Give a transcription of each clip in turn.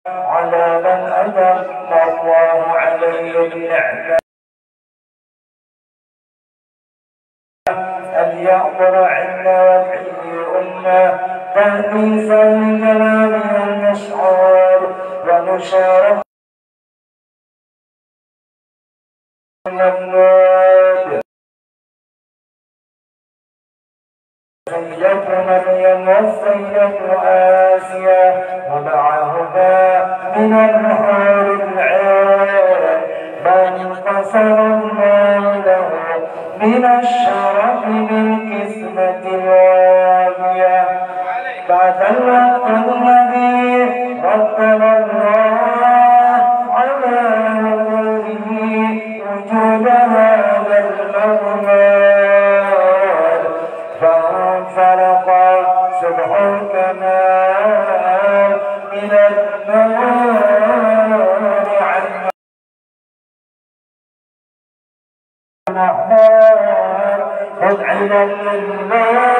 على من أتم الله عليه النعمة أن يحضر عند وجهه أمة تأنيسا لجلالها المشعور ومشاركة الممنوع. سيدة مريم والسيدة آسيا ومعهما من الحور العين ما انقصر الله له من الشرف بالقسمة الواهية بعد الوقت الذي رتب الله على وجوده وجود هذا المولود فانفلق سبح الكمال من النور عن محمود مذعنا لله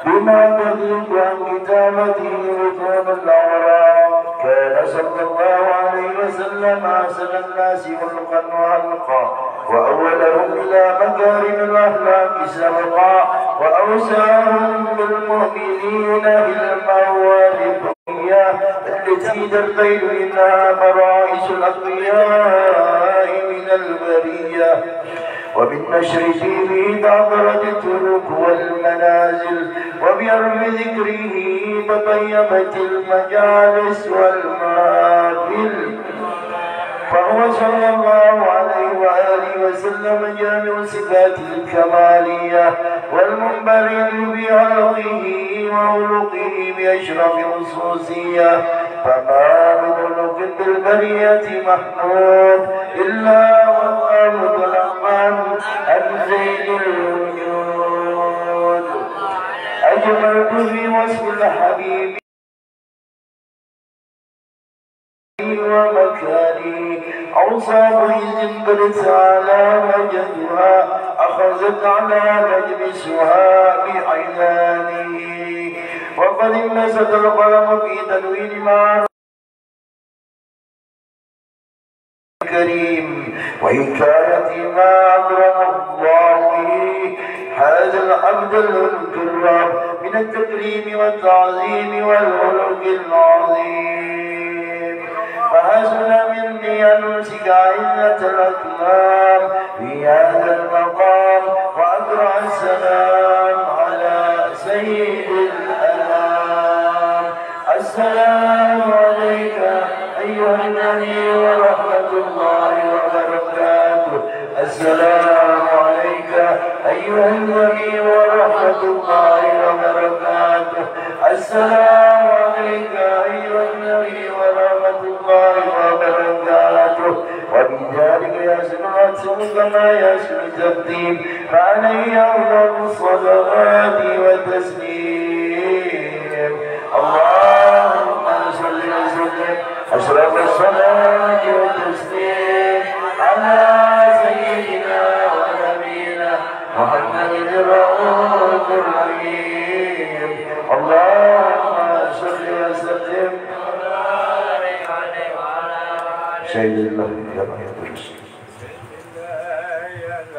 بما تغيب عن كتابته بطون الأوراق. كان صلى الله عليه وسلم أحسن الناس خلقا وخلقا، وأولهم إلى مكارم الأخلاق سبقا، وأوسعهم بالمؤمنين علما والبقية التي ترتيل منها فرائس الأقوياء من البرية. ومن نشر دينه تعطرت الترك والمنازل، وبأرض ذكره تطيبت المجالس والماكل. فهو صلى الله عليه وآله وسلم جامع صفات الكمالية والمنبرد بخلقه وخلقه بأشرف خصوصية. فما من خلق بالبرية محمود إلا والله متلقى عن زين الوجود. أجملت في وصف الحبيب ومكاني، أوصاف عز بلت على مجدها، أخذت على مجلسها بعيناني. وقد انبسط القلم في تنوين معنى الكريم وحكاية ما أكرم الله به هذا العبد المكرم من التكريم والتعظيم والخلق العظيم. فحسن مني أن أمسك عزة الأكمام في هذا المقام، وأقرأ السلام على سيد الأنام. السلام عليك أيها النبي ورحمة الله وبركاته. السلام عليك أيها النبي ورحمة الله وبركاته. السلام عليك أيها النبي ورحمة الله وبركاته. وبذلك يسر الرسول كما يسر التقديم، فعليه أفضل الصلوات والتسليم. اللهم صل وسلم أشرف الصلاة والتسليم على سيدنا ونبينا محمد الرؤوف الرحيم. اللهم صل وسلم شهد الله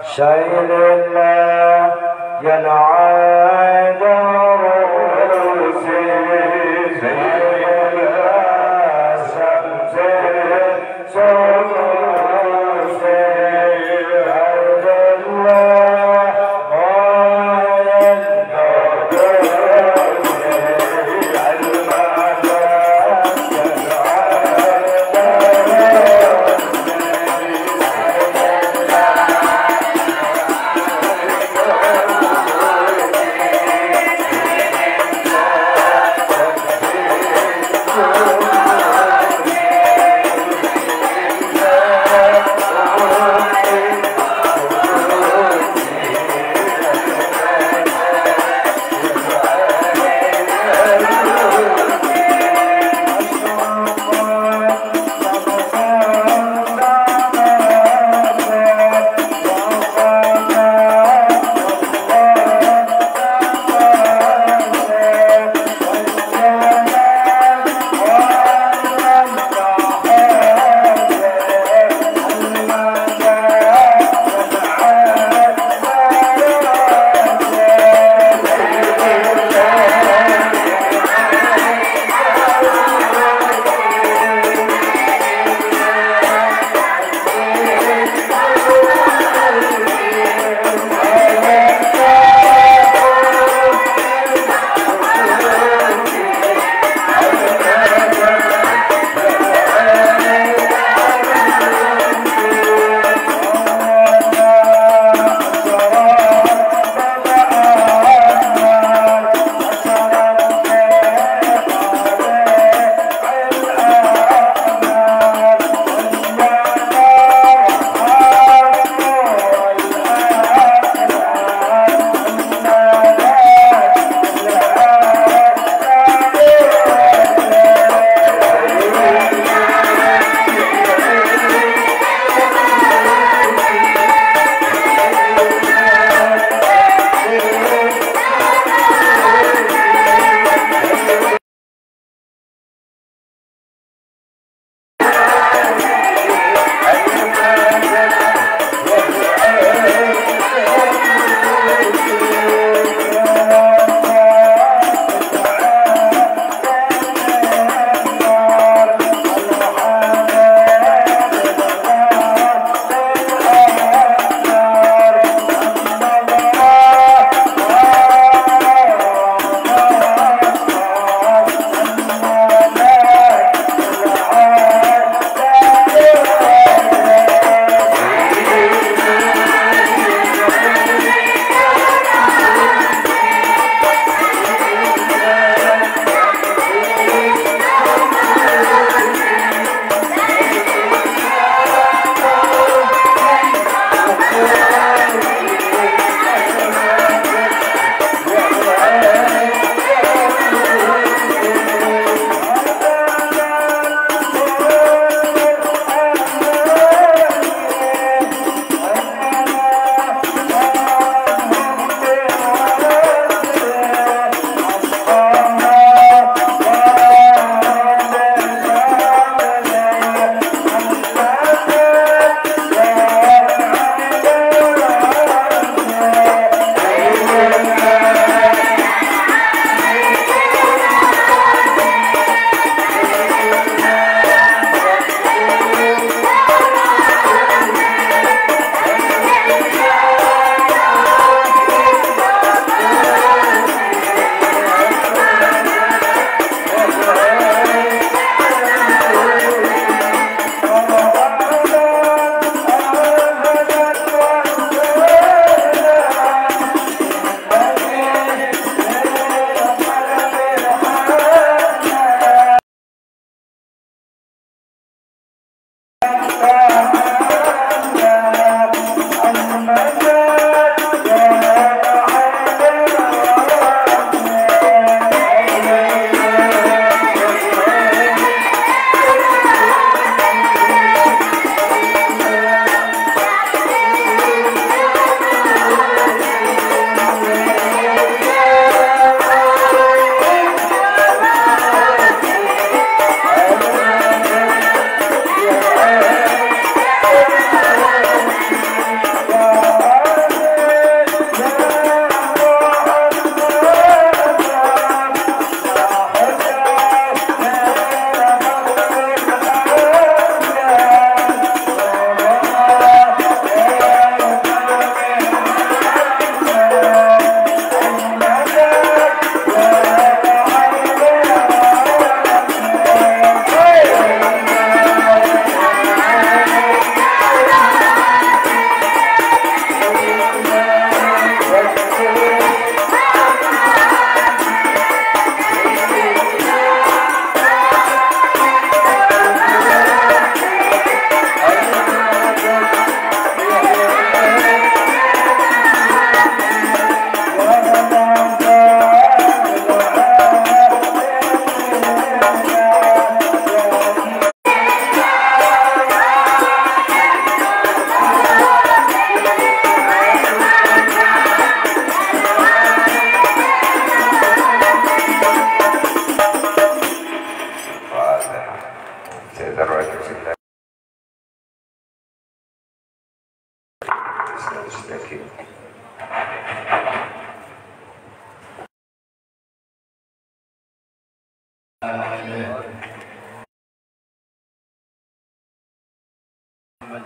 شهد الله ينعاد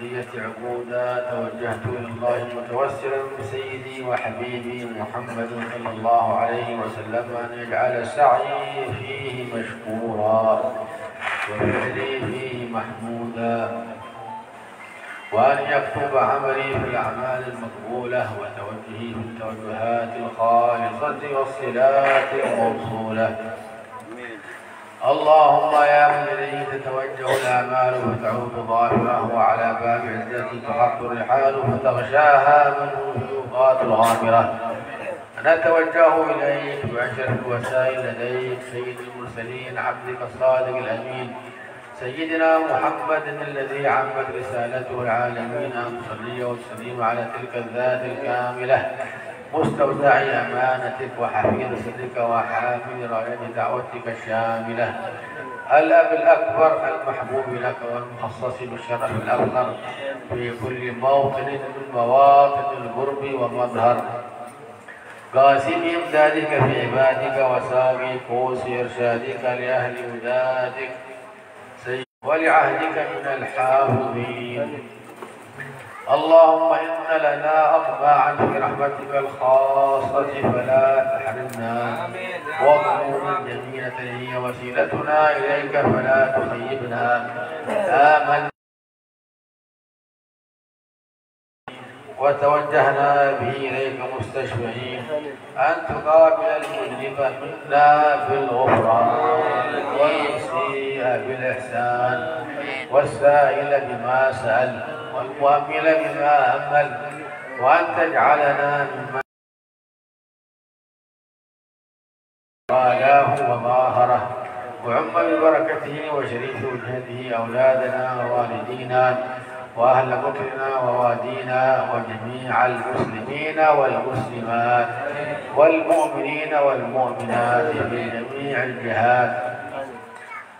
المحمدية عقودا توجهت إلى الله متوسلا بسيدي وحبيبي محمد صلى الله عليه وسلم أن يجعل سعي فيه مشكورا وفعلي فيه محمودا، وأن يكتب عملي في الأعمال المقبولة وتوجهي في التوجهات الخالصة والصلات الموصولة. اللهم يا من إليه تتوجه الآمال فتعود ظاهرة، وعلى باب عزتك تحط الرحال فتغشاها من الوثوقات الغامرة، نتوجه إليك بأشرف الوسائل لديك سيد المرسلين عبدك الصادق الأمين سيدنا محمد الذي عمت رسالته العالمين، أن تصلي وتسلم على تلك الذات الكاملة مستودع أمانتك وحفيظ سرك وحامل راية دعوتك الشاملة، الأب الأكبر المحبوب لك والمخصص بالشرف الأفخر في كل موطن من مواطن القرب ومظهر، قاسم إمدادك في عبادك وساقي كوس إرشادك لأهل هداتك ولعهدك من الحافظين. اللهم إن لنا أطماعا في رحمتك الخاصة فلا تحرمنا، وظنونا جميلة هي وسيلتنا إليك فلا تخيبنا، آمنا وتوجهنا به إليك مستشفعين أن تقابل المذنب منا بالغفران والمسيء بالإحسان والسائل بما سأل والمؤمل بما أمل، وأن تجعلنا ممن والاه وظاهره، وعم ببركته وشريف وجهته أولادنا ووالدينا وأهل مكرنا ووادينا وجميع المسلمين والمسلمات والمؤمنين والمؤمنات في جميع الجهات،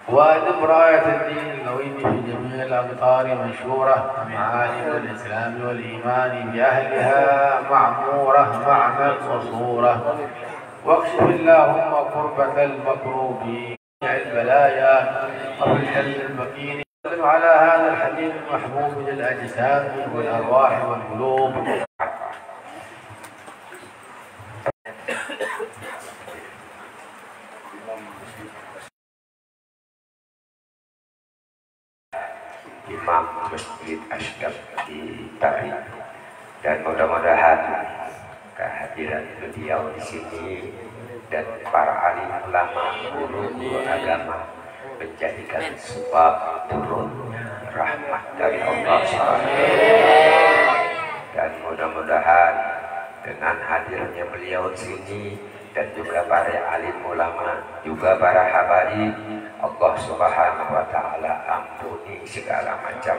وأدم راية الدين القويم في جميع الأقطار منشورة، معالم الإسلام والإيمان بأهلها معمورة معنى وصورة، واكشف اللهم كربة المكروبين البلايا وفي الحل المكين على هذا الحديث المحبوب للأجسام والأرواح والقلوب. Imam Masjid Ashdaq di Tarik, dan mudah-mudahan kehadiran beliau di sini dan para alim ulama, guru-guru agama menjadikan sebab turunnya rahmat dari Allah SWT. Dan mudah-mudahan dengan hadirnya beliau di sini dan juga para alim ulama, juga para habaib, Allah Subhanahu wa Ta'ala ampuni segala macam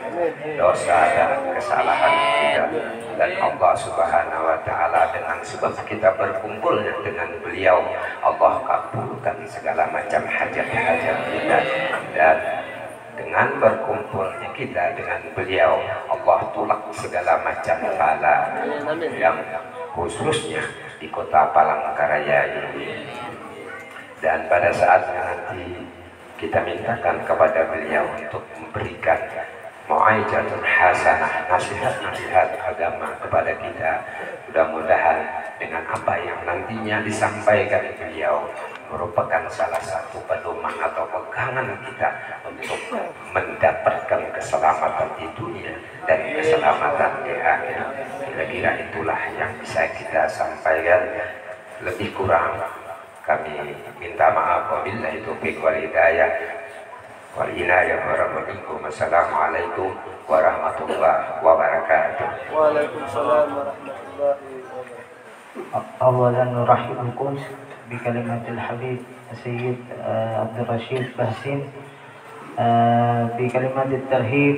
dosa dan kesalahan kita, dan Allah Subhanahu wa Ta'ala dengan sebab kita berkumpulnya dengan beliau, Allah kabulkan segala macam hajat-hajat kita, dan dengan berkumpulnya kita dengan beliau, Allah tolak segala macam bala yang khususnya di kota Palangkaraya ini. Dan pada saatnya nanti kita mintakan kepada beliau untuk memberikan mu'aizatun hasanah, nasihat-nasihat agama kepada kita. Mudah-mudahan dengan apa yang nantinya disampaikan beliau merupakan salah satu pedoman atau pegangan kita untuk mendapatkan keselamatan di dunia dan keselamatan di akhirat. Kira-kira itulah yang bisa kita sampaikan. Lebih kurang kami minta maaf. Wabillahi taufiq wal hidayah wal inayah warahmatullahi. Wassalamualaikum warahmatullahi wabarakatuh. Waalaikumsalam warahmatullahi wabarakatuh. أولا نرحبكم بكلمة الحبيب السيد عبد الرشيد بهسين بكلمة الترحيب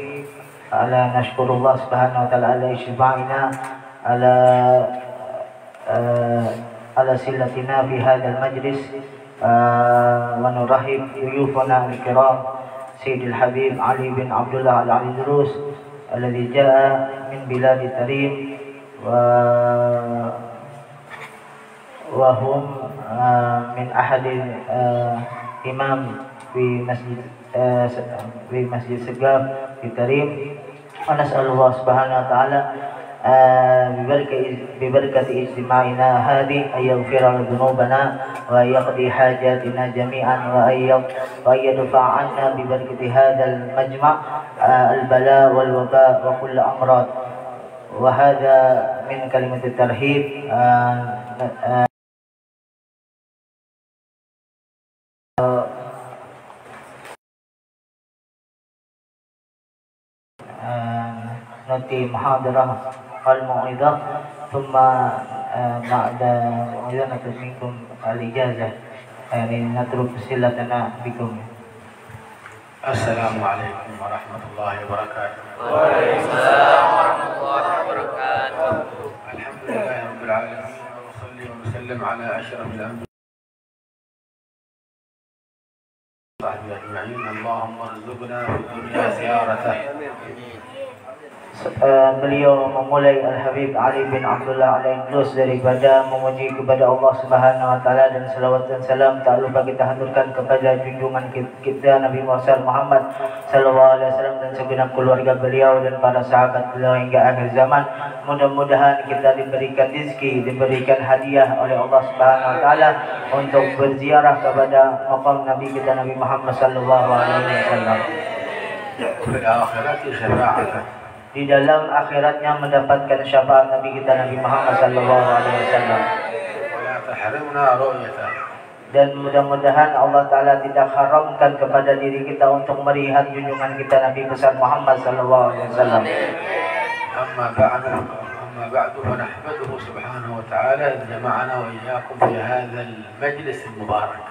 على نشكر الله سبحانه وتعالى على إشباعنا على صلتنا في هذا المجلس، ونرحب ضيوفنا الكرام سيد الحبيب علي بن عبد الله العلي دروس الذي جاء من بلاد تريم، وهم من أحد إمام في مسجد سقاف في تريم، ونسأل الله سبحانه وتعالى ببركة اجتماعنا هذه أن يغفر ذنوبنا وأن يقضي حاجاتنا جميعا وأن يدفع عنا ببركة هذا المجمع البلاء والوباء وكل أمراض. وهذا من كلمة الترحيب. نأتي محاضرة الموعظة ثم بعد موعظة منكم الإجازة يعني نترك صلتنا بكم. السلام عليكم ورحمة الله وبركاته. وعليكم السلام ورحمة الله وبركاته. الحمد لله رب العالمين ونصلي ونسلم على أشرف الأنبياء وصحبه أجمعين. اللهم ارزقنا في الدنيا زيارته. Beliau memulai Al-Habib Ali bin Abdullah Al-Idrus daripada memuji kepada Allah Subhanahu wa taala dan salawat dan salam tak lupa kita haturkan kepada junjungan kita Nabi Muhammad sallallahu alaihi wasallam dan segenap keluarga beliau dan para sahabat beliau hingga akhir zaman. Mudah-mudahan kita diberikan rezeki, diberikan hadiah oleh Allah Subhanahu wa taala untuk berziarah kepada makam Nabi kita Nabi Muhammad sallallahu alaihi wasallam. في الآخرة شفاعته. Di dalam akhiratnya mendapatkan syafaat Nabi kita Nabi Muhammad sallallahu alaihi wasallam. ولا تحرمنا رؤيته. Dan mudah-mudahan Allah Ta'ala tidak haramkan kepada diri kita untuk melihat junjungan kita Nabi besar Muhammad sallallahu alaihi wasallam. أما بعد فنحمده سبحانه وتعالى إذ جمعنا وإياكم في هذا المجلس المبارك.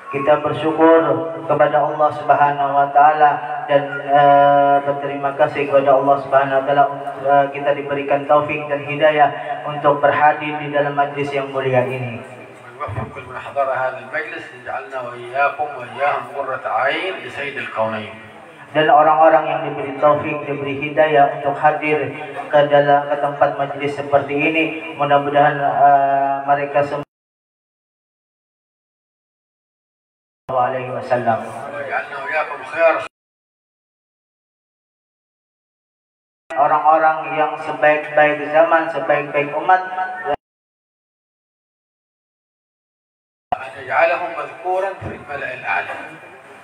Kita bersyukur kepada Allah Subhanahu wa taala dan berterima kasih kepada Allah Subhanahu wa taala kita diberikan taufik dan hidayah untuk berhadir di dalam majlis yang mulia ini. ونوفق كل من حضر هذا المجلس يجعلنا وإياكم وإياهم قرة عين لسيد الكونين. Dan orang-orang yang diberi taufik, diberi hidayah untuk hadir ke tempat majlis seperti ini, mudah-mudahan mereka semua alaihi wasallam. Orang-orang yang sebaik-baik zaman, sebaik-baik umat,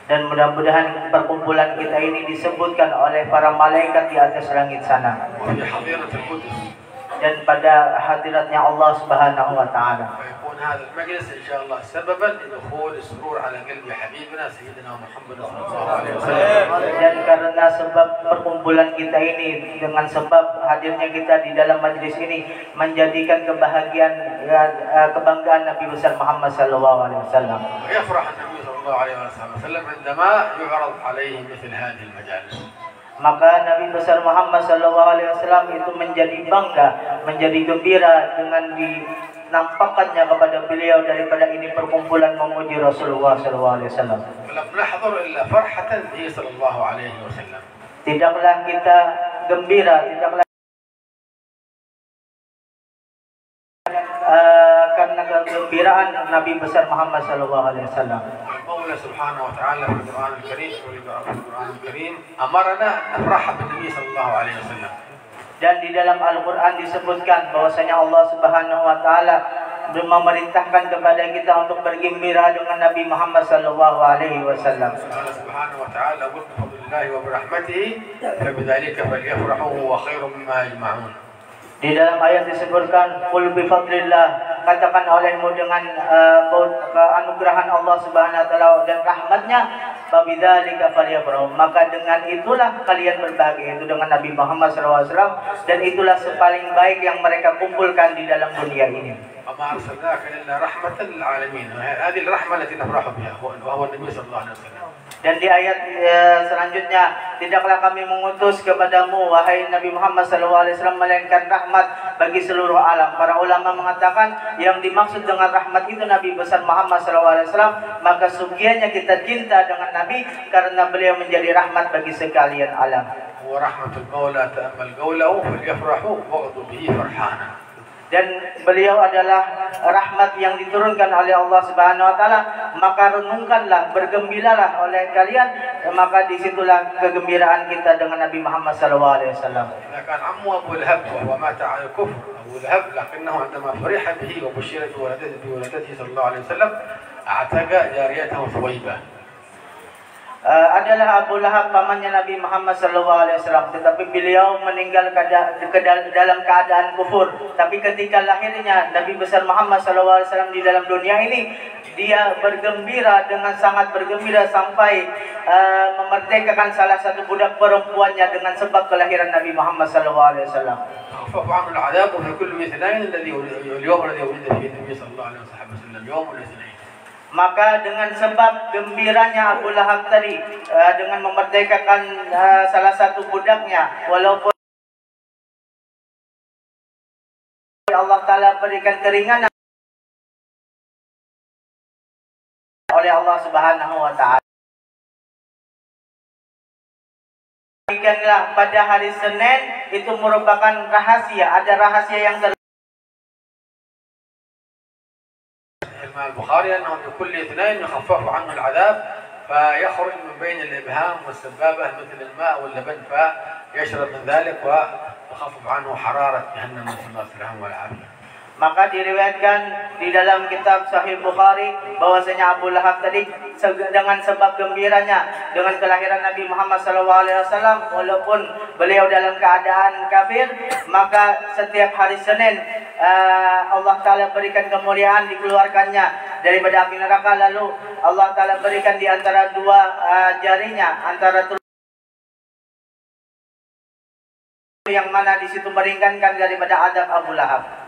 dan mudah-mudahan perkumpulan kita ini disebutkan oleh para malaikat di atas langit sana dan pada hadiratnya Allah Subhanahu wa taala. هذا المجلس إن شاء الله سببا لدخول السرور على قلب حبيبنا سيدنا محمد صلى الله عليه وسلم. Dan karena sebab perkumpulan kita ini dengan sebab hadirnya kita di dalam majlis ini menjadikan kebahagiaan kebanggaan Nabi besar Muhammad sallallahu alaihi wasallam. ويفرح النبي صلى الله عليه وسلم عندما يعرض عليه مثل هذه المجالس. Maka Nabi besar Muhammad sallallahu alaihi wasallam itu menjadi bangga, menjadi gembira dengan dinampakkannya kepada beliau daripada ini perkumpulan memuji Rasulullah sallallahu alaihi wasallam. Tidaklah kita gembira, tidaklah karena kegembiraan Nabi besar Muhammad sallallahu alaihi wasallam. Allah Subhanahu wa taala في القرآن الكريم أمرنا نفرح بالنبي صلى الله عليه وسلم. Dan di dalam Al-Qur'an disebutkan bahwasanya Allah Subhanahu wa taala memerintahkan kepada kita untuk bergembira dengan Nabi Muhammad sallallahu alaihi wasallam. Allah Subhanahu wa taala qul bi fadlillahi wa bi rahmatihi fabidzalika falyafrahu wa khairum mimma yajma'un. Di dalam ayat disebutkan qul bi fadlillah, katakan olehmu dengan keanugerahan Allah Subhanahu wa taala dan rahmatnya, fabidzalika falyafrahu, maka dengan itulah kalian berbahagia, itu dengan Nabi Muhammad SAW, dan itulah sepaling baik yang mereka kumpulkan di dalam dunia ini. وما أرسلناك إلا رحمة للعالمين. هذه الرحمة التي نفرح بها وهو النبي صلى الله عليه وسلم. Dan di ayat selanjutnya, tidaklah kami mengutus kepadamu wahai Nabi Muhammad SAW melainkan rahmat bagi seluruh alam. Para ulama mengatakan yang dimaksud dengan rahmat itu Nabi besar Muhammad SAW, maka sungguhnya kita cinta dengan Nabi karena beliau menjadi rahmat bagi sekalian alam. ورحمة المولى تأمل قوله فليفرحوا وغضوا به فرحانا. Dan beliau adalah rahmat yang diturunkan oleh Allah Subhanahu wa taala maka renungkanlah, bergembiralah oleh kalian, maka disitulah kegembiraan kita dengan Nabi Muhammad SAW. إذا كان عمه أبو لهب وهو مات على الكفر أبو لهب، لكنه عندما فرح به وبشرت بولادته صلى الله عليه وسلم أعتق جاريته ثويبة. Adalah Abu Lahab pamannya Nabi Muhammad SAW, tetapi beliau meninggal dalam keadaan kufur. Tapi ketika lahirnya Nabi besar Muhammad SAW di dalam dunia ini, dia bergembira dengan sangat bergembira sampai memerdekakan salah satu budak perempuannya dengan sebab kelahiran Nabi Muhammad SAW. خفف عنه العذاب وفي كل اثنين اليوم الذي ولد فيه النبي صلى الله عليه وسلم يوم الاثنين. Maka dengan sebab gembiranya Abu Lahab tadi dengan memerdekakan salah satu budaknya, walaupun Allah Ta'ala berikan keringanan oleh Allah Subhanahu wa Ta'ala. Demikianlah pada hari Senin itu merupakan rahasia, ada rahasia yang مع البخاري أنه في كل اثنين يخفف عنه العذاب فيخرج من بين الإبهام والسبابة مثل الماء واللبن فيشرب من ذلك ويخفف عنه حرارة جهنم نسأل الله السلامة والعافية. Maka diriwayatkan di dalam kitab Sahih Bukhari bahwasanya Abu Lahab tadi dengan sebab gembiranya dengan kelahiran Nabi Muhammad SAW, walaupun beliau dalam keadaan kafir, maka setiap hari Senin Allah Ta'ala berikan kemuliaan dikeluarkannya daripada api neraka. Lalu Allah Ta'ala berikan di antara dua jarinya, antara yang mana di situ meringankan daripada adab Abu Lahab.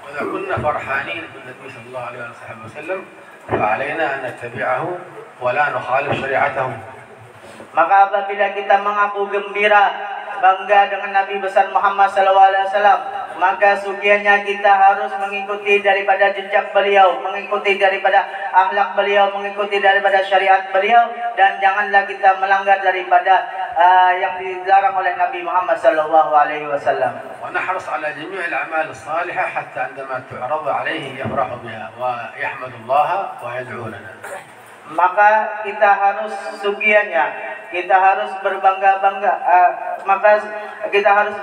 وإذا كنا فرحانين بالنبي صلى الله عليه وسلم فعلينا أن نتبعه ولا نخالف شريعته. Maka apabila kita mengaku gembira, bangga dengan Nabi besar Muhammad SAW, maka sugianya kita harus mengikuti daripada jejak beliau, mengikuti daripada akhlak beliau, mengikuti daripada syariat beliau, dan janganlah kita melanggar daripada yang dilarang oleh Nabi Muhammad SAW. ونحرص على جميع الأعمال الصالحة حتى عندما تعرض عليه يفرح بها ويحمد الله ويدعو لنا. Maka kita harus sugiannya, kita harus berbangga-bangga, maka kita harus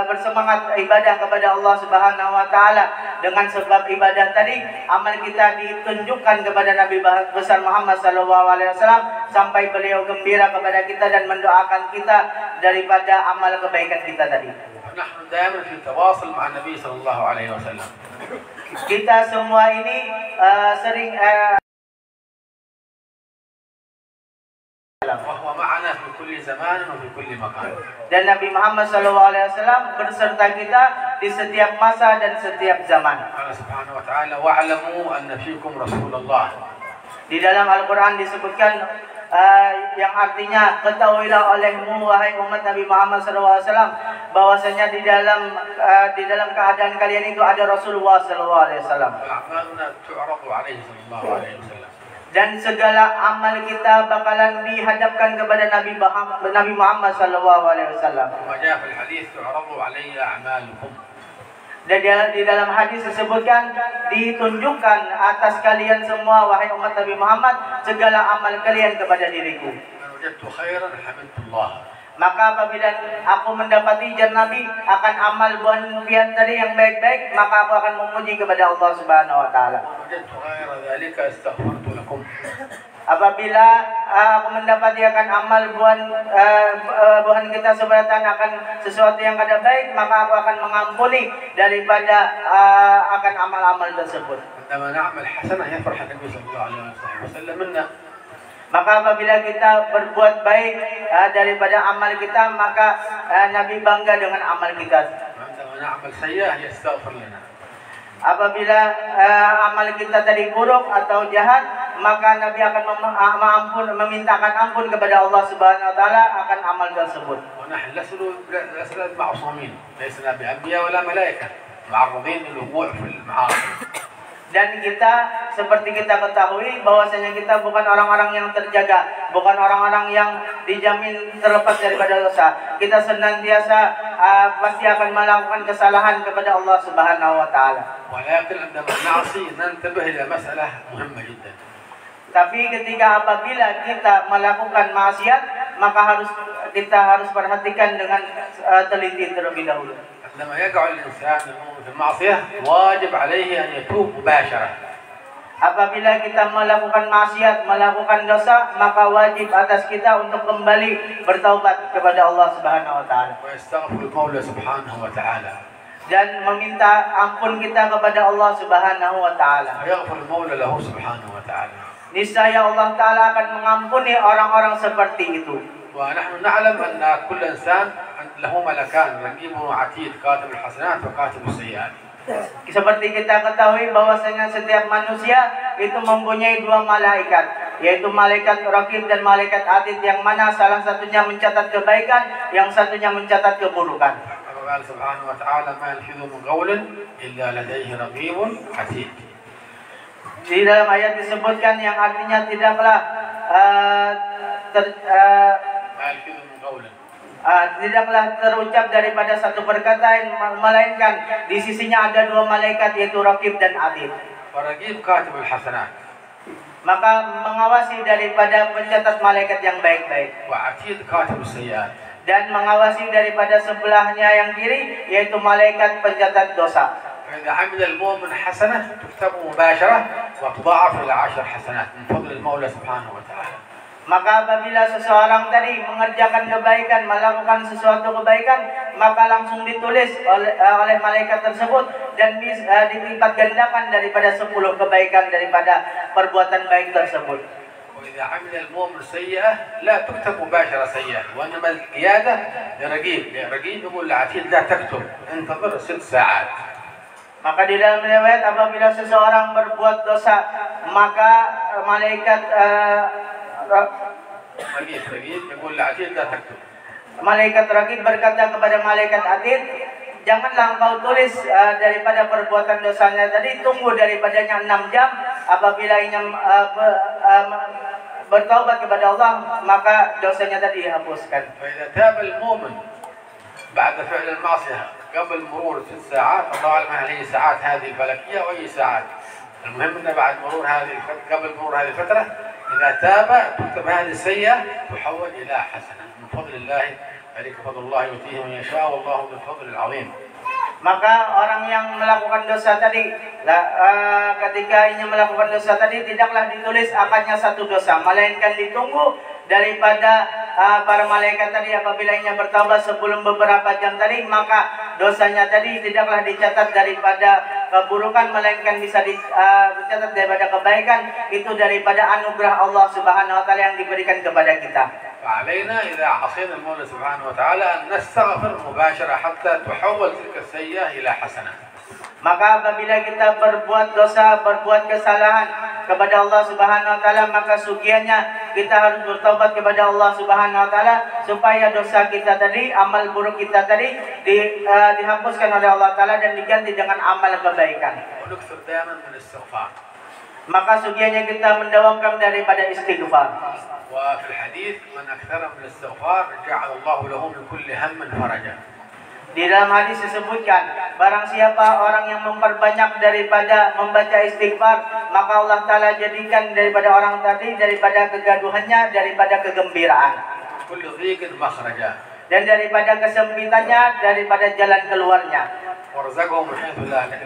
bersemangat ibadah kepada Allah Subhanahu wa Ta'ala. Dengan sebab ibadah tadi, amal kita ditunjukkan kepada Nabi besar Muhammad SAW sampai beliau gembira kepada kita dan mendoakan kita daripada amal kebaikan kita tadi. نحن دائما في تواصل مع النبي صلى الله عليه وسلم. Kita semua ini sering وهو معنا في كل زمان وفي كل مكان. Dan Nabi Muhammad SAW berserta kita di setiap masa dan setiap zaman. قال سبحانه وتعالى واعلموا أن فيكم رسول الله. Di dalam Al-Quran disebutkan yang artinya ketahuilah olehmu wahai umat Nabi Muhammad SAW bahwasanya di dalam keadaan kalian itu ada Rasulullah SAW. وأعمالنا تعرض عليه صلى الله عليه وسلم. Dan segala amal kita bakalan dihadapkan kepada Nabi Muhammad SAW. ثم جاء في الحديث تعرض علي أعمالكم. Dan di dalam hadis disebutkan ditunjukkan atas kalian semua wahai umat Nabi Muhammad segala amal kalian kepada diriku. من وجدت خيرا حمدت الله. Maka apabila aku mendapati jan Nabi akan amal buah impian tadi yang baik-baik, maka aku akan memuji kepada Allah Subhanahu wa Ta'ala. وجدت غير ذلك استغفرت لكم. Apabila aku mendapati akan amal buah kita seberatan akan sesuatu yang kada baik, maka aku akan mengampuni daripada akan amal-amal tersebut. عندما نعمل حسنة يفرح النبي صلى الله عليه وسلم منا. Maka apabila kita berbuat baik daripada amal kita, maka Nabi bangga dengan amal kita. وعندما نعمل سيئة يستغفر لنا. Apabila amal kita tadi buruk atau jahat, maka Nabi akan memintakan ampun kepada Allah Subhanahu wa Ta'ala akan amal tersebut. ونحن لسنا معصومين، لسنا بأنبياء ولا ملائكة معرضين للوقوع في المعاصي. Dan kita seperti kita ketahui bahwasanya kita bukan orang-orang yang terjaga, bukan orang-orang yang dijamin terlepas daripada dosa. Kita senantiasa pasti akan melakukan kesalahan kepada Allah Subhanahu wa Ta'ala. ولكن عندما نعصي ننتبه إلى مسألة مهمة جدا. Tapi ketika apabila kita melakukan maksiat, maka kita harus perhatikan dengan teliti terlebih dahulu. عندما يقع الإنسان في المعصية واجب عليه أن يتوب مباشرة. Apabila kita melakukan maksiat, melakukan dosa, maka wajib atas kita untuk kembali bertaubat kepada Allah Subhanahu wa taala. ويستغفر المولى سبحانه وتعالى. Dan meminta ampun kita kepada Allah Subhanahu wa taala. ويغفر المولى له سبحانه وتعالى. Niscaya Allah taala akan mengampuni orang-orang seperti itu. ونحن نعلم أن كل إنسان له ملكان رقيب وعتيد كاتب الحسنات وكاتب السيئات. Seperti kita ketahui bahwasanya setiap manusia itu mempunyai dua malaikat, yaitu malaikat raqib dan malaikat atid, yang mana salah satunya mencatat kebaikan, yang satunya mencatat keburukan. قال سبحانه وتعالى ما يلفظ من قول إلا لديه رقيب عتيد. Di dalam ayat disebutkan yang artinya tidaklah tidaklah terucap daripada satu perkataan melainkan di sisinya ada dua malaikat, yaitu raqib dan atid. ورقيب كاتب الحسنات. Maka mengawasi daripada pencatat malaikat yang baik-baik. وعتيد كاتب السيئات. Dan mengawasi daripada sebelahnya yang kiri, yaitu malaikat pencatat dosa. فإذا عمل المؤمن حسنة تكتب مباشرة وتضاعف إلى 10 حسنات من فضل المولى سبحانه وتعالى. Maka apabila seseorang tadi mengerjakan kebaikan, melakukan sesuatu kebaikan, maka langsung ditulis oleh malaikat tersebut dan dilipat gandakan daripada 10 kebaikan daripada perbuatan baik tersebut. وإذا عمل المؤمن سيئة لا تكتب مباشرة سيئة، وإنما القيادة لرقيب يقول لعتيد لا تكتب انتظر 6 ساعات. Maka di dalam riwayat apabila seseorang berbuat dosa, maka malaikat malaikat raqib berkata kepada malaikat atid, janganlah engkau tulis daripada perbuatan dosanya tadi, tunggu daripadanya 6 jam. Apabila ingin bertaubat kepada Allah, maka dosanya tadi dihapuskan. فإذا تاب المؤمن بعد فعل المعصية قبل مرور 6 ساعات، الله أعلم هل هي ساعات هذه فلكية أو أي ساعات، المهم أن بعد مرور قبل مرور هذه الفترة إذا تاب تكتب هذه السيئة تحول إلى حسنة من فضل الله، ذلك فضل الله يؤتيه من يشاء والله ذو الفضل العظيم. Maka orang yang melakukan dosa tadi, ketika ingin melakukan dosa tadi, tidaklah ditulis akannya satu dosa, melainkan ditunggu daripada para malaikat tadi. Apabila ingin bertaubat sebelum beberapa jam tadi, maka dosanya tadi tidaklah dicatat daripada keburukan, melainkan bisa dicatat daripada kebaikan. Itu daripada anugerah Allah Subhanahu wa taala yang diberikan kepada kita. فعلينا إذا عصينا المولى سبحانه وتعالى أن نستغفر مباشرة حتى تحول تلك السيئة إلى حسنة. Maka apabila kita berbuat dosa, berbuat kesalahan kepada Allah Subhanahu wa taala, maka sugiannya kita harus bertobat kepada Allah Subhanahu wa taala supaya dosa kita tadi, amal buruk kita tadi dihapuskan oleh Allah taala dan diganti dengan amal kebaikan. ونكثر دائما من الاستغفار. Maka sugiannya kita mendawamkan daripada istighfar. وفي الحديث من أكثر من الاستغفار جعل الله له من كل هم فرجا. Di dalam hadis disebutkan, barang siapa orang yang memperbanyak daripada membaca istighfar, maka Allah Ta'ala jadikan daripada orang tadi, daripada kegaduhannya, daripada kegembiraan. كل ضيق مخرجا. Dan daripada kesempitannya, daripada jalan keluarnya. ورزقهم من حيث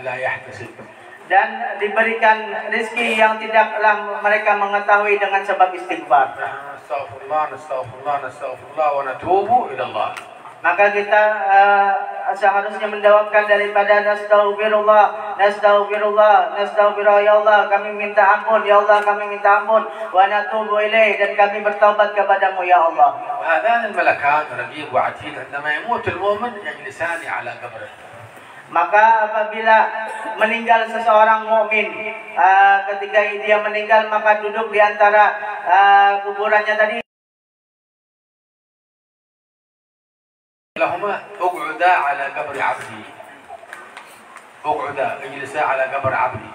لا يحتسب. Dan diberikan rezeki yang tidaklah mereka mengetahui dengan sebab istighfar. نستغفر الله نستغفر الله نستغفر الله ونتوب إلى الله. Maka kita seharusnya menjawabkan daripada nastaghfirullah, nastaghfirullah, nastaghfirullah, ya Allah kami minta ampun, ya Allah kami minta ampun, wa natubu ilaih, dan kami bertaubat kepadamu ya Allah. وهذان الملكان رقيب وعتيد عندما يموت المؤمن يجلسان على قبره. Maka apabila meninggal seseorang mukmin, ketika dia meninggal maka duduk di antara kuburannya tadi. لهما اقعدا على قبر عبدي. اقعدا اجلسا على قبر عبدي.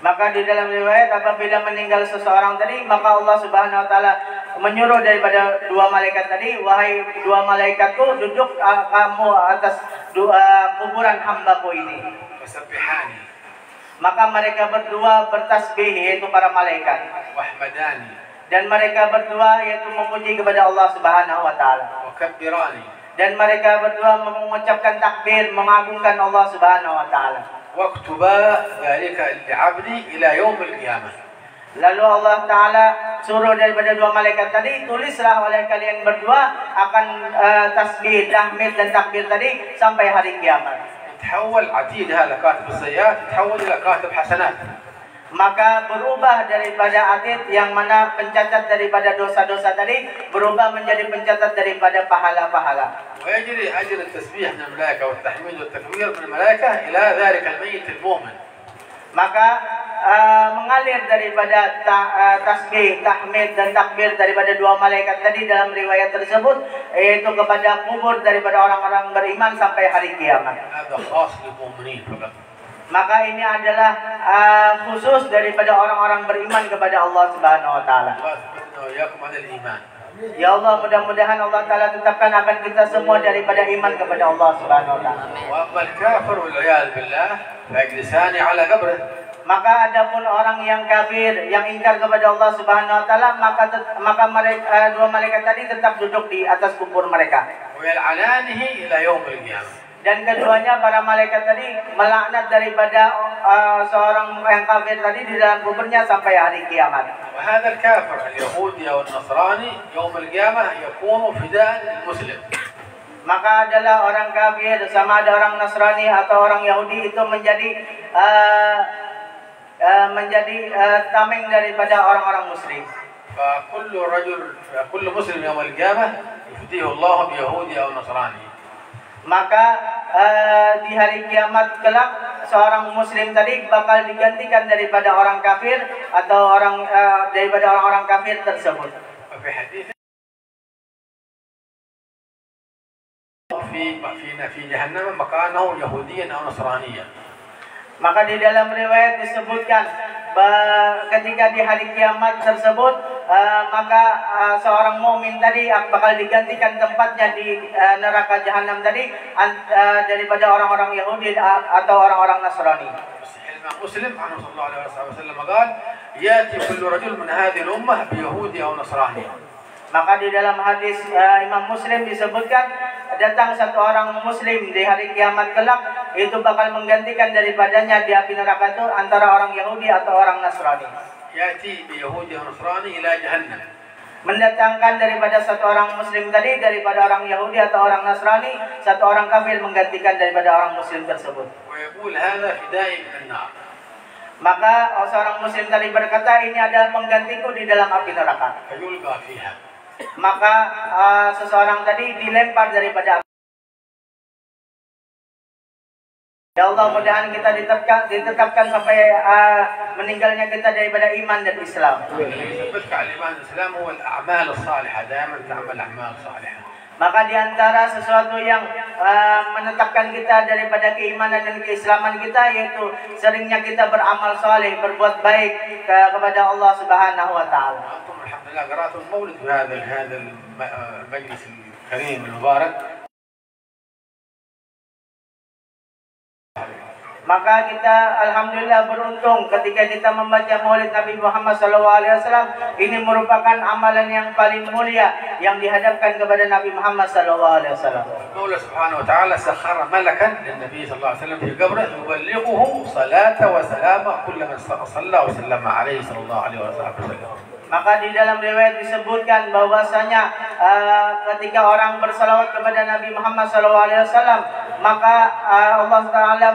Maka di dalam riwayat apabila meninggal seseorang tadi, maka Allah Subhanahu wa taala menyuruh daripada dua malaikat tadi, wahai dua malaikatku, duduk kamu atas kuburan hambaku ini. فسبحاني. Maka mereka berdua bertasbih, yaitu para malaikat. واحمداني Dan mereka berdua yaitu memuji kepada Allah Subhanahu wa taala. وكبراني Dan mereka berdua mengucapkan takbir, mengagungkan Allah Subhanahu wa taala. واكتبا ذلك لعبدي إلى يوم القيامة. Lalu Allah Ta'ala suruh daripada dua malaikat tadi, tulislah oleh kalian berdua akan tasbih, tahmid dan takbir tadi sampai hari kiamat. تحول عتيد هذا كاتب السيئات تحول إلى كاتب حسنات. Maka berubah daripada atid yang mana pencatat daripada dosa-dosa tadi, berubah menjadi pencatat daripada pahala-pahala. ويجري أجر التسبيح من الملائكة والتحميد والتكبير من الملائكة إلى ذلك الميت المؤمن. Maka mengalir daripada tasbih, tahmid dan takbir daripada dua malaikat tadi dalam riwayat tersebut, yaitu kepada kubur daripada orang-orang beriman sampai hari kiamat. هذا خاص للمؤمنين فقط. Maka ini adalah khusus daripada orang-orang beriman kepada Allah Subhanahu wa taala. وإياكم على الإيمان. Ya Allah, mudah-mudahan Allah Ta'ala tetapkan akan kita semua daripada iman kepada Allah Subhanahu wa taala. وأما الكافر والعياذ بالله فيجلسان على قبره. Maka adapun orang yang kafir, yang ingkar kepada Allah Subhanahu wa taala, maka mereka dua malaikat tadi tetap duduk di atas kubur mereka. ويلعنانه إلى يوم القيامة. Dan keduanya para malaikat tadi melaknat daripada seorang yang kafir tadi di dalam kuburnya sampai hari kiamat. وهذا الكافر اليهودي أو النصراني يوم القيامة يكون فداء للمسلم. Maka adalah orang kafir, sama ada orang Nasrani atau orang Yahudi, itu menjadi tameng daripada orang-orang Muslim. فكل مسلم يوم القيامة يفديه الله بيهودي أو نصراني. Maka di hari kiamat kelak seorang muslim tadi bakal digantikan daripada orang kafir atau daripada orang-orang kafir tersebut. في جهنم مكانه يهوديا أو نصرانيا. Maka di dalam riwayat disebutkan ketika di hari kiamat tersebut maka seorang mukmin tadi bakal digantikan tempatnya di neraka jahanam tadi daripada orang-orang Yahudi atau orang-orang Nasrani. Muslim Muhammad sallallahu alaihi wasallam قال يأتي كل رجل من هذه الأمة بيهودي أو نصراني. Maka di dalam hadis Imam Muslim disebutkan datang satu orang muslim di hari kiamat kelak, itu bakal menggantikan daripadanya di api neraka itu antara orang Yahudi atau orang Nasrani. Yati bi Yahudi atau Nasrani ila jahannam. Mendatangkan daripada satu orang muslim tadi daripada orang Yahudi atau orang Nasrani, satu orang kafir menggantikan daripada orang muslim tersebut. Wa yaqul hadha fidai min an-nar. Maka seorang muslim tadi berkata, ini adalah penggantiku di dalam api neraka. Fayulqa fiha. Maka seseorang tadi dilempar daripada api. Ya Allah, mudahan kita ditetapkan sampai meninggalnya kita daripada iman dan Islam. Maka di antara sesuatu yang menetapkan kita daripada keimanan dan keislaman kita, yaitu seringnya kita beramal saleh, berbuat baik kepada Allah Subhanahu wa taala. Alhamdulillah, qara'atul maulid fi hadha al-majlis al-karim al-mubarak. Maka kita alhamdulillah beruntung ketika kita membaca Maulid Nabi Muhammad SAW. Ini merupakan amalan yang paling mulia yang dihadapkan kepada Nabi Muhammad SAW. Allah Subhanahu wa taala sakhara malakan lin Nabi sallallahu alaihi wasallam fi qabrihi yuballighuhu salata wa salama kullu man shalla wa sallama alaihi sallallahu alaihi wasallam. Maka di dalam riwayat disebutkan bahwasanya ketika orang bersalawat kepada Nabi Muhammad SAW, maka Allah Taala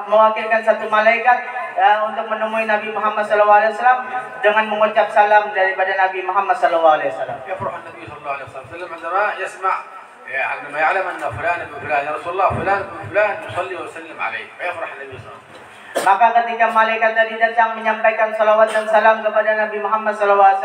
mewakilkan satu malaikat untuk menemui Nabi Muhammad SAW dengan mengucap salam daripada Nabi Muhammad SAW. Yafrah Nabi sallallahu alaihi wasallam عندما يسمع عندما يعلم أن فلان ابن فلان يا رسول الله فلان ابن فلان يصلي ويسلم عليه فيفرح النبي صلى الله عليه وسلم. Maka ketika malaikat tadi datang menyampaikan salawat dan salam kepada Nabi Muhammad SAW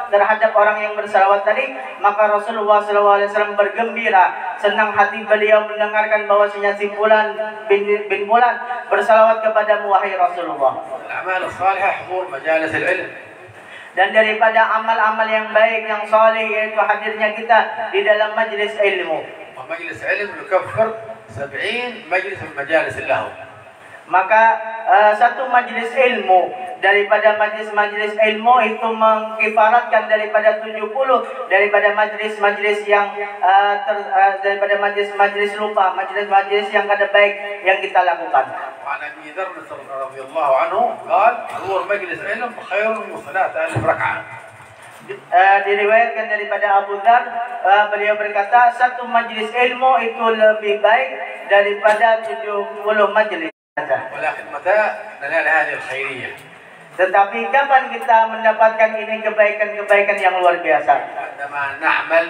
terhadap orang yang bersalawat tadi, maka Rasulullah SAW bergembira, senang hati beliau mendengarkan bahwasanya si Fulan bin Fulan bersalawat kepadamu wahai Rasulullah. Al-amal as-salihah hudur majalis al-ilm. Dan daripada amal-amal yang baik yang saleh yaitu hadirnya kita di dalam majlis ilmu. Majlis ilmu yukaffir 70 majlis min majalis al-lahu. Maka satu majlis ilmu daripada majlis-majlis ilmu itu mengkifaratkan daripada 70 daripada majlis-majlis yang daripada majlis-majlis lupa, majlis-majlis yang kada baik yang kita lakukan. وعن ابي ذر رضي الله عنه قال حضور مجلس علم خير من صلاه 1000 ركعه. Diriwayatkan daripada Abu Dzar, beliau berkata satu majlis ilmu itu lebih baik daripada 70 majlis. ولكن متى ننال هذه الخيريه؟ Tetapi kapan kita mendapatkan ini kebaikan-kebaikan yang luar biasa? عندما نعمل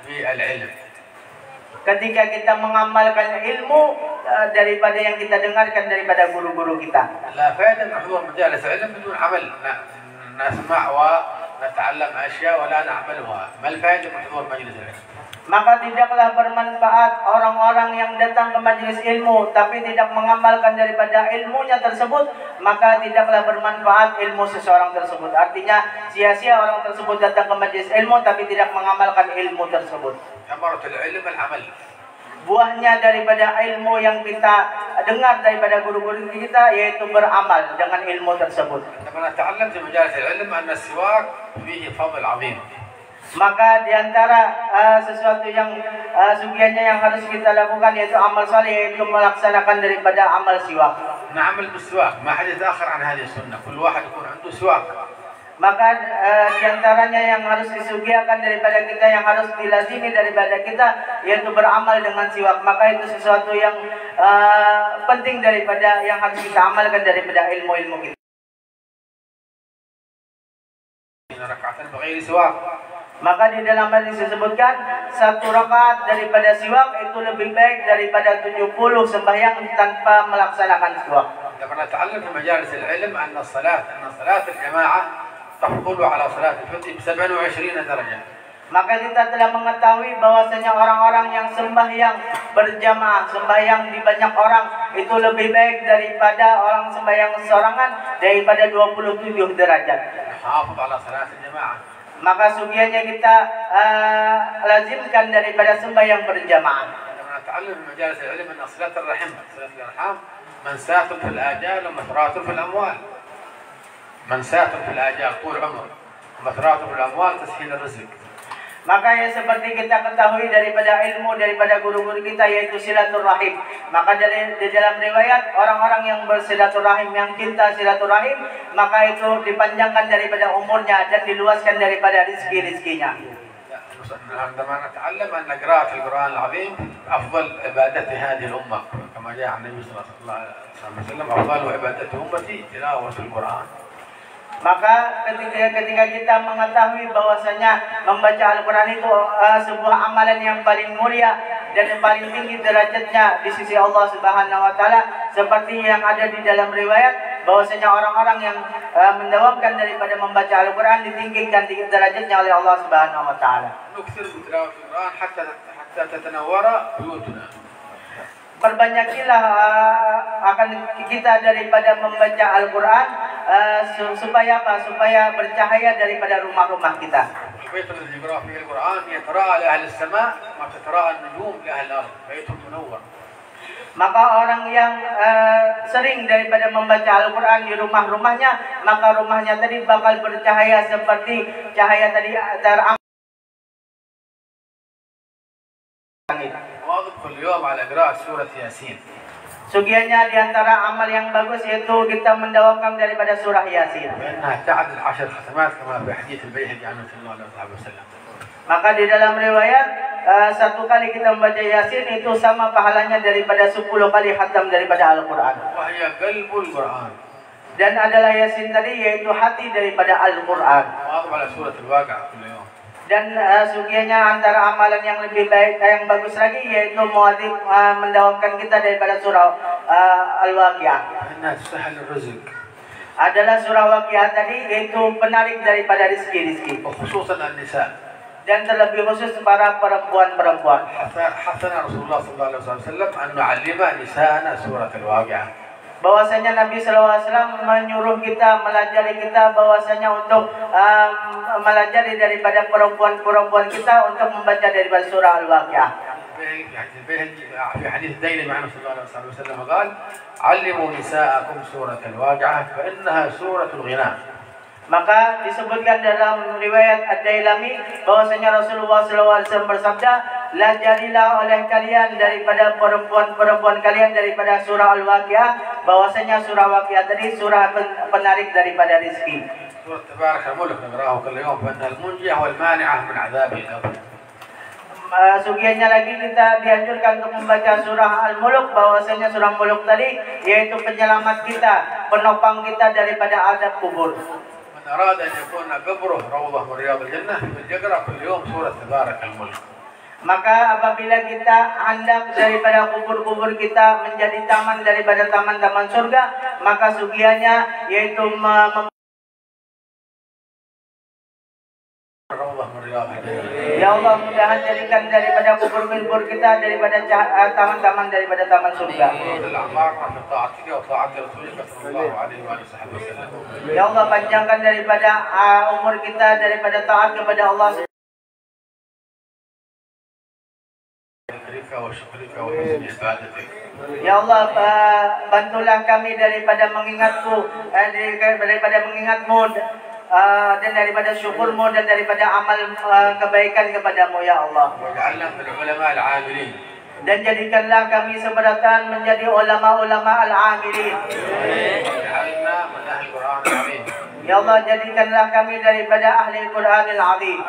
بالعلم. Ketika kita mengamalkan ilmu daripada yang kita dengarkan daripada guru-guru kita. لا فائده من حضور مجالس علم بدون عمل، نسمع ونتعلم اشياء ولا نعملها، ما الفائده من حضور مجلس العلم؟ Maka tidaklah bermanfaat orang-orang yang datang ke majelis ilmu tapi tidak mengamalkan daripada ilmunya tersebut, maka tidaklah bermanfaat ilmu seseorang tersebut. Artinya sia-sia orang tersebut datang ke majelis ilmu tapi tidak mengamalkan ilmu tersebut. ثمرة العلم العمل. Buahnya daripada ilmu yang kita dengar daripada guru-guru kita yaitu beramal dengan ilmu tersebut. عندما نتعلم في مجالس العلم أن السواك فيه فضل عظيم. Maka diantara sesuatu yang sugiannya yang harus kita lakukan yaitu amal saleh, yaitu melaksanakan daripada amal siwak. نعمل بالسواك، ما حد يتأخر عن هذه السنة، كل واحد يكون عنده سواك. Maka diantaranya yang harus disugiakan daripada kita, yang harus dilazimi daripada kita yaitu beramal dengan siwak. Maka itu sesuatu yang penting daripada yang harus kita amalkan daripada ilmu-ilmu kita. ركعة بغير سواك. Maka di dalam hadis disebutkan satu rakaat daripada siwak itu lebih baik daripada 70 sembahyang tanpa melaksanakan siwak. لما نتعلم في مجالس العلم أن صلاة الجماعة تفضل على صلاة الفجر ب27 درجة. Maka kita telah mengetahui bahwasanya orang-orang yang sembahyang berjamaah, sembahyang di banyak orang itu lebih baik daripada orang sembahyang seorangan daripada 27 derajat. نحافظ على صلاة الجماعة. Maka sugiannya kita lazimkan daripada sembahyang berjamaah. لما نتعلم في مجالس العلم أن صلاة الرحم، صلاة الأرحام منساة في الآجال ومثرات في الأموال. منساة في الآجال طول عمر، ومثرات في الأموال تسهيل الرزق. Maka yang seperti kita ketahui daripada ilmu daripada guru-guru kita yaitu silaturahim. Maka di dalam riwayat orang-orang yang bersilaturahim, yang cinta silaturahim, maka itu dipanjangkan daripada umurnya dan diluaskan daripada rizki-rizkinya. عندما نتعلم أن قراءة القرآن العظيم أفضل عبادة هذه الأمة، كما جاء عن النبي صلى الله عليه وسلم أفضل عبادة أمتي تلاوة القرآن. Maka ketika kita mengetahui bahwasanya membaca Al-Quran itu sebuah amalan yang paling mulia dan yang paling tinggi derajatnya di sisi Allah Subhanahu wa taala, seperti yang ada di dalam riwayat bahwasanya orang-orang yang mendawamkan daripada membaca Al-Quran ditinggikan derajatnya oleh Allah Subhanahu wa taala. نكثر من تلاوة القرآن حتى تتنور بيوتنا. Perbanyaklah akan kita daripada membaca Al-Quran supaya apa? Supaya bercahaya daripada rumah-rumah kita. البيت الذي يقرأ فيه القرآن يتراءى لأهل السماء ما تتراءى النجوم لأهل الأرض، بيت منور. Maka orang yang sering daripada membaca Al-Quran di rumah-rumahnya, maka rumahnya tadi bakal bercahaya seperti cahaya tadi terang. واظب كل يوم على قراءة سورة ياسين. Sugiannya diantara amal yang bagus yaitu kita mendawamkan daripada surah Yasin. فإنها تعدل 10 ختمات كما في حديث البيهقي عنه صلى الله عليه وسلم. Maka di dalam riwayat satu kali kita membaca Yasin itu sama pahalanya daripada 10 kali khatam daripada Al-Quran. وهي قلب القرآن. Dan adalah Yasin tadi yaitu hati daripada Al-Quran. واظب على سورة الواقع كل يوم. Dan sugiannya antara amalan yang lebih baik, yang bagus lagi yaitu muadzib mendawamkan kita daripada surah Al-Waqiah. فإنها تسهل الرزق. Adalah surah Waqiah tadi yaitu penarik daripada rizki-rizki. وخصوصا النساء. Dan terlebih khusus para perempuan-perempuan. حثنا رسول الله صلى الله عليه وسلم أن نعلم نساءنا سورة الواقعة. Bahwasanya Nabi SAW menyuruh kita, melajari kita bahwasanya untuk melajari daripada perempuan-perempuan kita untuk membaca daripada surah Al-Waqiah. في حديث الديلمي عنه صلى الله عليه وسلم قال: علموا نساءكم سورة الواقعة فإنها سورة الغناء. Maka disebutkan dalam riwayat Ad-Dailami bahwasanya Rasulullah SAW bersabda, "Jadilah oleh kalian daripada perempuan-perempuan kalian daripada surah Al-Waqiah, bahwasanya surah Waqiah tadi surah penarik daripada rezeki." Surah Tabarak al-Mulk naqra'uhu kull yawm fa innaha al-munjiyah wal mani'ah min 'adzabil qabr. Sugiannya lagi kita dianjurkan untuk membaca surah Al-Mulk, bahwasanya surah Mulk tadi yaitu penyelamat kita, penopang kita daripada azab kubur. من أراد أن يكون قبره روضة من رياض الجنة فليقرأ كل يوم سورة تبارك الملك. Maka apabila kita hendak daripada kubur-kubur kita menjadi taman daripada taman-taman surga, maka sugiannya yaitu Ya Allah, mudah-mudahan jadikan daripada kubur-kubur kita daripada taman-taman daripada taman surga. Ya Allah, panjangkan daripada umur kita daripada taat kepada Allah. Ya Allah, bantulah kami daripada mengingatmu dan daripada syukurmu dan daripada amal kebaikan kepadamu ya Allah. Dan jadikanlah kami seberatan menjadi ulama-ulama al-amilin. Ya Allah, jadikanlah kami daripada ahli Al-Quran al-Azim.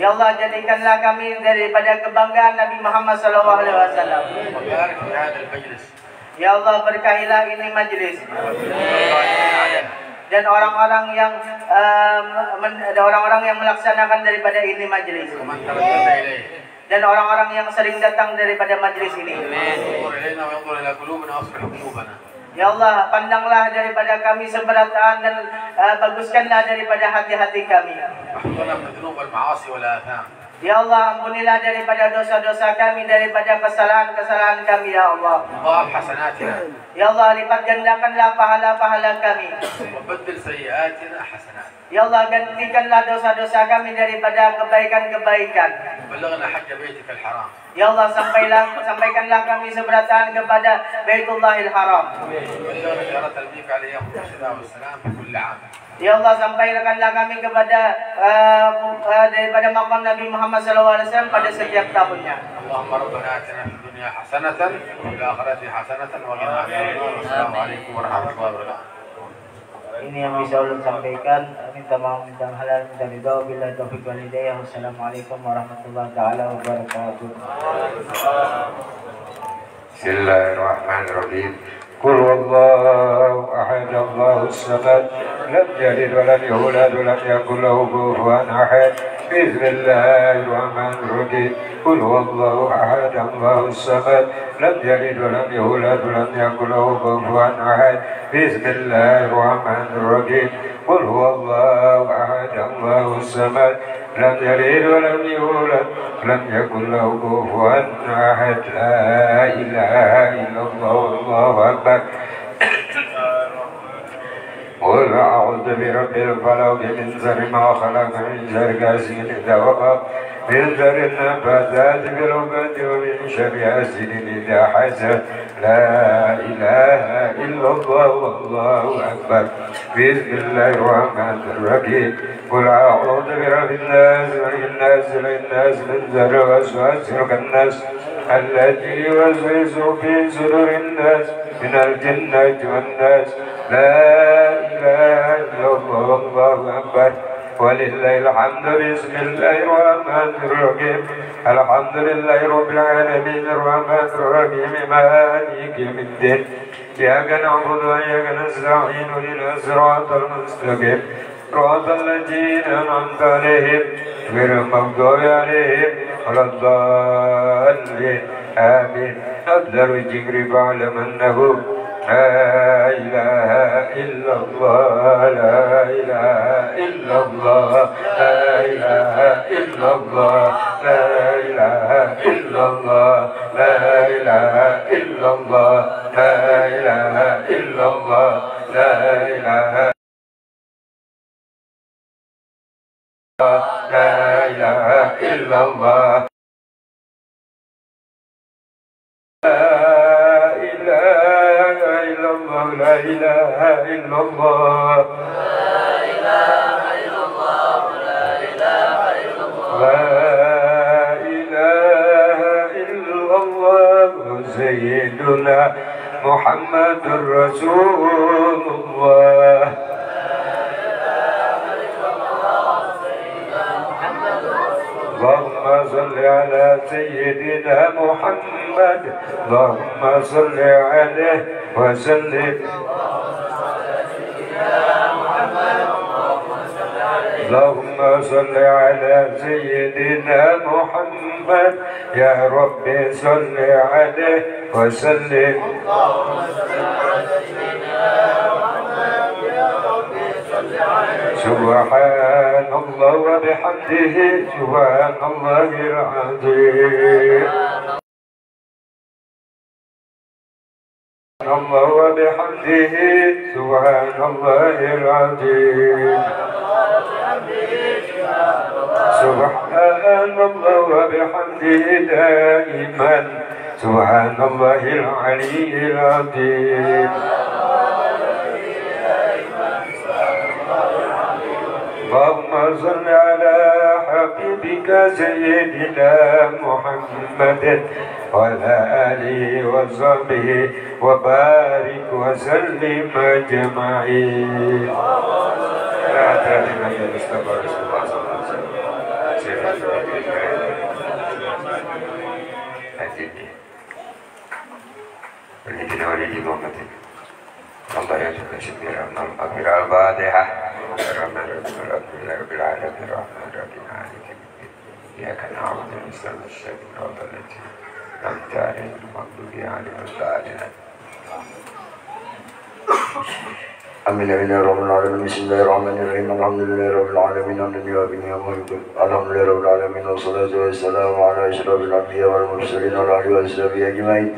Ya Allah, jadikanlah kami daripada kebanggaan Nabi Muhammad SAW. Ya Allah, berkahilah ini majlis dan orang-orang yang melaksanakan daripada ini majlis dan orang-orang yang sering datang daripada majlis ini. Ya Allah, pandanglah daripada kami seberatan dan baguskanlah daripada hati-hati kami. Ya Allah, ampunilah daripada dosa-dosa kami, daripada kesalahan-kesalahan kami ya Allah. Ya Allah, lipat gandakanlah pahala-pahala kami. Ya Allah, gantikanlah dosa-dosa kami daripada kebaikan-kebaikan. Ya Allah, sampaikanlah kami seberatan kepada Baitullahil Haram. Ya Allah, sampaikanlah kami kepada daripada maqam Nabi Muhammad SAW pada setiap tahunnya. Allahumma rabbana atina fid dunya hasanatan wa fil akhirati hasanatan wa qina adzabannar. Assalamualaikum warahmatullahi wabarakatuh. Ini yang bisa ulun sampaikan. Minta maaf, minta halal, minta ridha. Billahi taufiq wal hidayah. Wassalamualaikum warahmatullahi taala wabarakatuh. Bismillahirrahmanirrahim. Qul huwallahu ahad, Allahus samad, lam yalid wa lam yulad wa lam yakul lahu kufuwan ahad. Bismillahirrahmanirrahim. Qul huwallahu ahad, Allahus samad, lam yalid wa lam yulad wa lam yakul lahu kufuwan ahad. Bismillahirrahmanirrahim. Qul huwallahu ahad, Allahus samad, lam yalid wa lam yulad wa lam yakul lahu kufuwan ahad. La ilaha illallah, Allahu akbar. قل أعوذ برب الفلق من شر ما خلق من شر غاسق إذا وقب من شر النفاثات في العقد ومن شر حاسد إذا حسد. لا إله إلا الله والله أكبر. بسم الله الرحمن الرحيم. قل أعوذ برب الناس ملك الناس إله الناس من شر الوسواس الخناس الذي يوسوس في صدور الناس من الجنة والناس. لا إله إلا الله والله أكبر ولله الحمد. بسم الله الرحمن الرحيم. الحمد لله رب العالمين الرحمن الرحيم مالك يوم الدين. إياك نعبد وإياك نستعين اهدنا الصراط المستقيم صراط الذين أنعمت عليهم غير المغضوب عليهم ولا الضالين آمين. أفضل الذكر فاعلم أنه لا إله إلا الله. لا إله إلا الله. لا إله إلا الله. لا إله إلا الله. لا إله إلا الله. لا إله إلا الله. لا إله لا إله إلا الله لا إله إلا الله لا إله إلا الله لا إله إلا الله لا إله إلا الله سيدنا محمد رسول الله اللهم صل على سيدنا محمد اللهم صل عليه وسلم اللهم صل على سيدنا محمد يا رب صل عليه وسلم سبحان الله وبحمده سبحان الله العظيم الله وبحمده سبحان الله العظيم سبحان الله وبحمده دائما سبحان الله العلي العظيم اللهم صل على حبيبك سيدنا محمد وعلى آله وصحبه وبارك وسلم أجمعين. الله يجزاك شكرا من الفاتحة. الرحمن الرحيم رب العالمين الرحمن الرحيم مالك يوم الدين إياك نعبد ونستعين الصراط الذي أنعمت عليهم المغضوب عليهم ولا الضالين. آمين يا رب العالمين. بسم الله الرحمن الرحيم الحمد لله رب العالمين الذي وبه الحمد لله رب العالمين والصلاة والسلام على أشرف الأنبياء والمرسلين وعلى آله وصحبه أجمعين.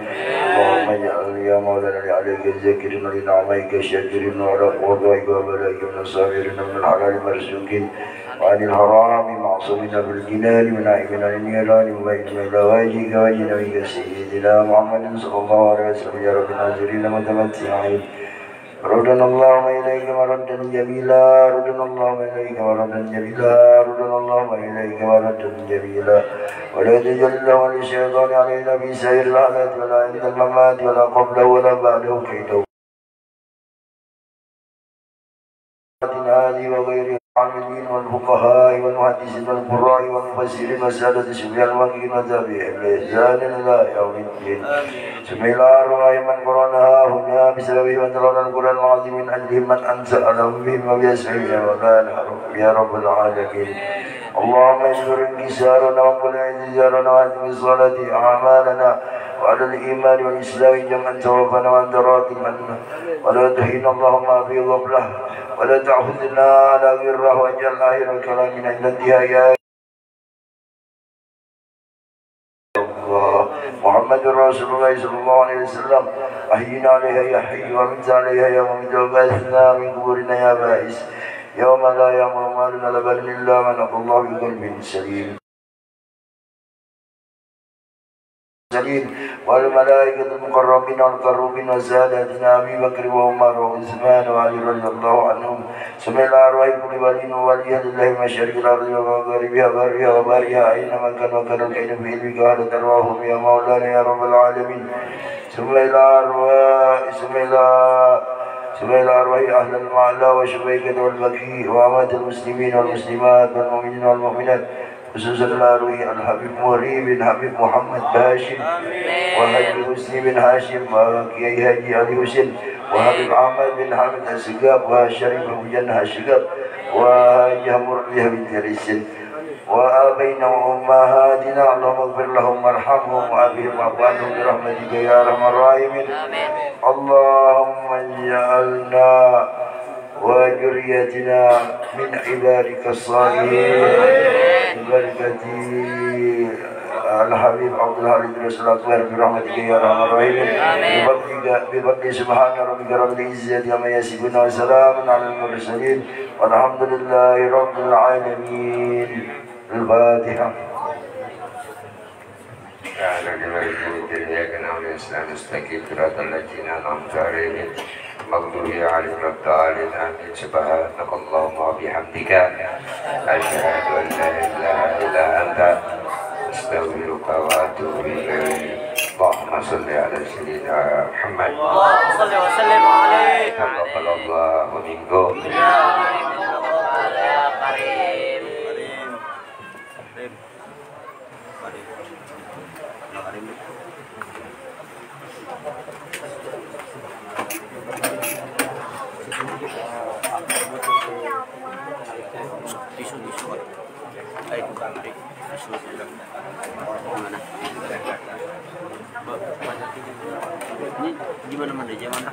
اللهم اجعل يا مولانا عليك الذاكرين لنعمائك الشاكرين وعلى قضائك وبلائك من الصابرين من الحلال مرزوقين وعن الحرام معصومين بالجنان ونائمين عن النيران وبيتنا إلى وجهك وجه نبيك سيدنا محمد صلى الله عليه وسلم يا رب الناظرين متمتعين. ردنا اللهم إليك مردا جميلا ردنا اللهم إليك مردا جميلا ردنا اللهم إليك مردا جميلا ولا تجعل له للشيطان علينا في سائر الحالات ولا عند الممات ولا قبله ولا بعده كيده هذه وغير العاملين والفقهاء والمحدثين والقراء والمفسرين والسادة سبيان الواقعين وتابعين بإحسان إلى يوم الدين. بسم الله الرحمن الرحيم. من قرأناها هنا بسبب من تلون القرآن العظيم من أجل من أنسى لهم بهم وبيسعهم يا مولانا يا رب العالمين. اللهم اجبر انكسارنا وقل اعتذارنا وأتم الصلاة أعمالنا وعلى الإيمان والإسلام جمعا توفنا وأنت راض عنا ولا تهين اللهم في غفلة ولا تعخذنا على غره واجعل آخر كلامنا عند انتهاء يا الله محمد رسول الله صلى الله عليه وسلم. أحينا عليها يا حي ومت عليها يا مميت وبعثنا من قبورنا يا بائس يوم لا يأمر مالنا لبن إلا من أتى الله بقلب سليم والملائكة المقربين والقربين وسادتنا أبي بكر وعمر وعثمان وعلي رضي الله عنهم. سمع الأرواح كل ولي وولي لله مشارق الأرض ومغاربها برها وبارها أينما كان وكان الكائن في علمك هذا أرواحهم يا مولانا يا رب العالمين. سمع الأرواح أهل المعلى وشبيكة والبكي وأمات المسلمين والمسلمات والمؤمنين والمؤمنات خصوصا الأروي الحبيب موري بن حبيب محمد هاشم وحبيب حسني بن هاشم وكيي هاجي علي حسين وحبيب أحمد بن حامد السقاب وشريف أبو جنة السقاب وجمر بها بنت السن وآبينا وأمهاتنا اللهم اغفر لهم وارحمهم وعافهم واعف عنهم برحمتك يا أرحم الراحمين. اللهم اجعلنا وذريتنا من عبادك الصالحين ببركة الحبيب عبد الحليم بن الأكبر برحمتك يا أرحم الراحمين. بفضل سبحان ربك رب العزة عما يصفون وسلام على المرسلين والحمد لله رب العالمين. الفاتحة. الإسلام استقيم صراط الذين أنعمت عليهم المغضوب عليهم ولا الضالين آمين. سبحانك اللهم وبحمدك أشهد أن لا إله إلا أنت أستغفرك وأتوب إليك. اللهم صل على سيدنا محمد. اللهم صل وسلم عليه. تقبل الله منكم. يا karim. Tisu. Bukan tisu. Mana? Ini gimana mandinya mana?